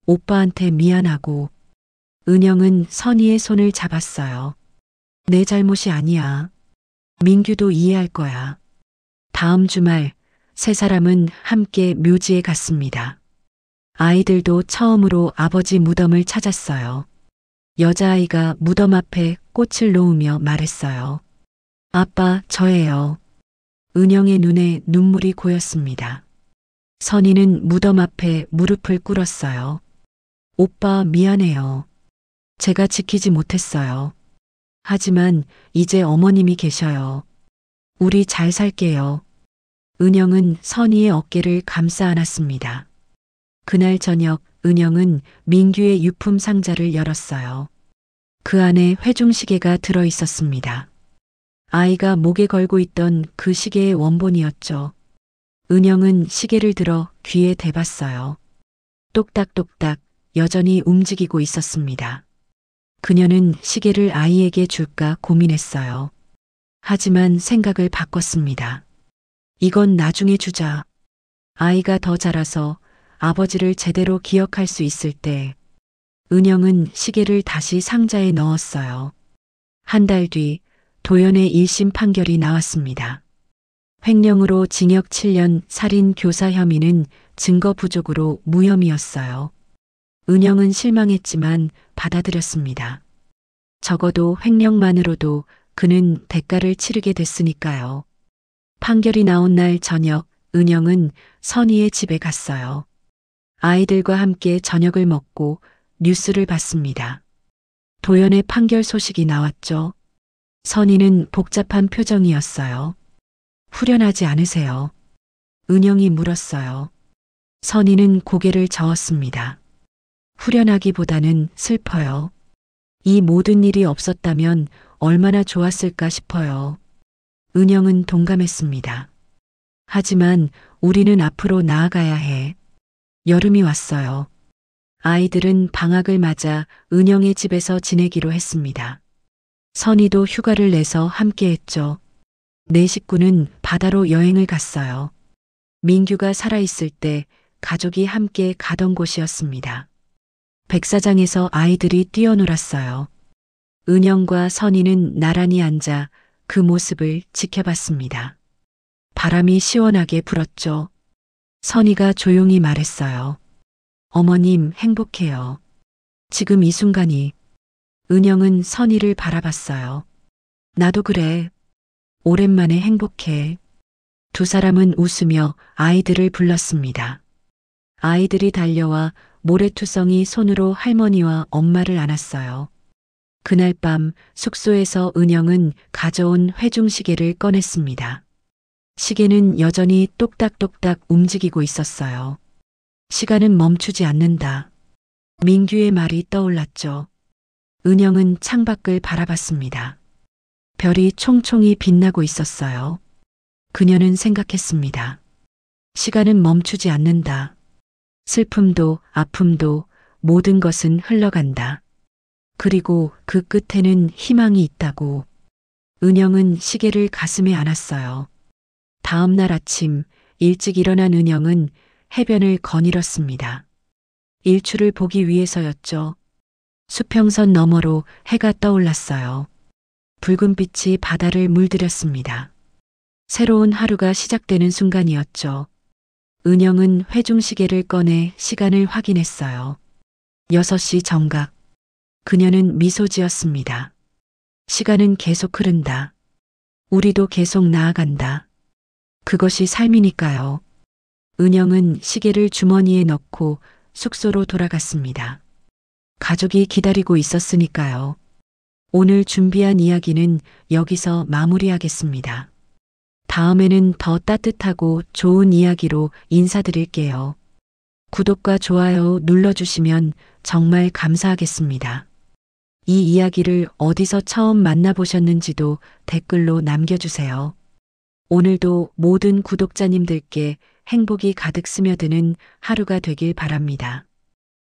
오빠한테 미안하고. 은영은 선희의 손을 잡았어요. 내 잘못이 아니야. 민규도 이해할 거야. 다음 주말 세 사람은 함께 묘지에 갔습니다. 아이들도 처음으로 아버지 무덤을 찾았어요. 여자아이가 무덤 앞에 꽃을 놓으며 말했어요. 아빠, 저예요. 은영의 눈에 눈물이 고였습니다. 선희는 무덤 앞에 무릎을 꿇었어요. 오빠, 미안해요. 제가 지키지 못했어요. 하지만 이제 어머님이 계셔요. 우리 잘 살게요. 은영은 선희의 어깨를 감싸 안았습니다. 그날 저녁 은영은 민규의 유품 상자를 열었어요. 그 안에 회중시계가 들어 있었습니다. 아이가 목에 걸고 있던 그 시계의 원본이었죠. 은영은 시계를 들어 귀에 대봤어요. 똑딱똑딱 여전히 움직이고 있었습니다. 그녀는 시계를 아이에게 줄까 고민했어요. 하지만 생각을 바꿨습니다. 이건 나중에 주자. 아이가 더 자라서 아버지를 제대로 기억할 수 있을 때 은영은 시계를 다시 상자에 넣었어요. 한 달 뒤 도연의 1심 판결이 나왔습니다. 횡령으로 징역 7년, 살인 교사 혐의는 증거 부족으로 무혐의였어요. 은영은 실망했지만 받아들였습니다. 적어도 횡령만으로도 그는 대가를 치르게 됐으니까요. 판결이 나온 날 저녁, 은영은 선희의 집에 갔어요. 아이들과 함께 저녁을 먹고 뉴스를 봤습니다. 도연의 판결 소식이 나왔죠. 선희는 복잡한 표정이었어요. 후련하지 않으세요? 은영이 물었어요. 선희는 고개를 저었습니다. 후련하기보다는 슬퍼요. 이 모든 일이 없었다면 얼마나 좋았을까 싶어요. 은영은 동감했습니다. 하지만 우리는 앞으로 나아가야 해. 여름이 왔어요. 아이들은 방학을 맞아 은영의 집에서 지내기로 했습니다. 선희도 휴가를 내서 함께 했죠. 네 식구는 바다로 여행을 갔어요. 민규가 살아있을 때 가족이 함께 가던 곳이었습니다. 백사장에서 아이들이 뛰어놀았어요. 은영과 선희는 나란히 앉아 그 모습을 지켜봤습니다. 바람이 시원하게 불었죠. 선희가 조용히 말했어요. 어머님, 행복해요. 지금 이 순간이. 은영은 선희를 바라봤어요. 나도 그래. 오랜만에 행복해. 두 사람은 웃으며 아이들을 불렀습니다. 아이들이 달려와 모래투성이 손으로 할머니와 엄마를 안았어요. 그날 밤 숙소에서 은영은 가져온 회중시계를 꺼냈습니다. 시계는 여전히 똑딱똑딱 움직이고 있었어요. 시간은 멈추지 않는다. 민규의 말이 떠올랐죠. 은영은 창밖을 바라봤습니다. 별이 총총히 빛나고 있었어요. 그녀는 생각했습니다. 시간은 멈추지 않는다. 슬픔도 아픔도 모든 것은 흘러간다. 그리고 그 끝에는 희망이 있다고. 은영은 시계를 가슴에 안았어요. 다음 날 아침 일찍 일어난 은영은 해변을 거닐었습니다. 일출을 보기 위해서였죠. 수평선 너머로 해가 떠올랐어요. 붉은 빛이 바다를 물들였습니다. 새로운 하루가 시작되는 순간이었죠. 은영은 회중시계를 꺼내 시간을 확인했어요. 6시 정각. 그녀는 미소 지었습니다. 시간은 계속 흐른다. 우리도 계속 나아간다. 그것이 삶이니까요. 은영은 시계를 주머니에 넣고 숙소로 돌아갔습니다. 가족이 기다리고 있었으니까요. 오늘 준비한 이야기는 여기서 마무리하겠습니다. 다음에는 더 따뜻하고 좋은 이야기로 인사드릴게요. 구독과 좋아요 눌러주시면 정말 감사하겠습니다. 이 이야기를 어디서 처음 만나보셨는지도 댓글로 남겨주세요. 오늘도 모든 구독자님들께 행복이 가득 스며드는 하루가 되길 바랍니다.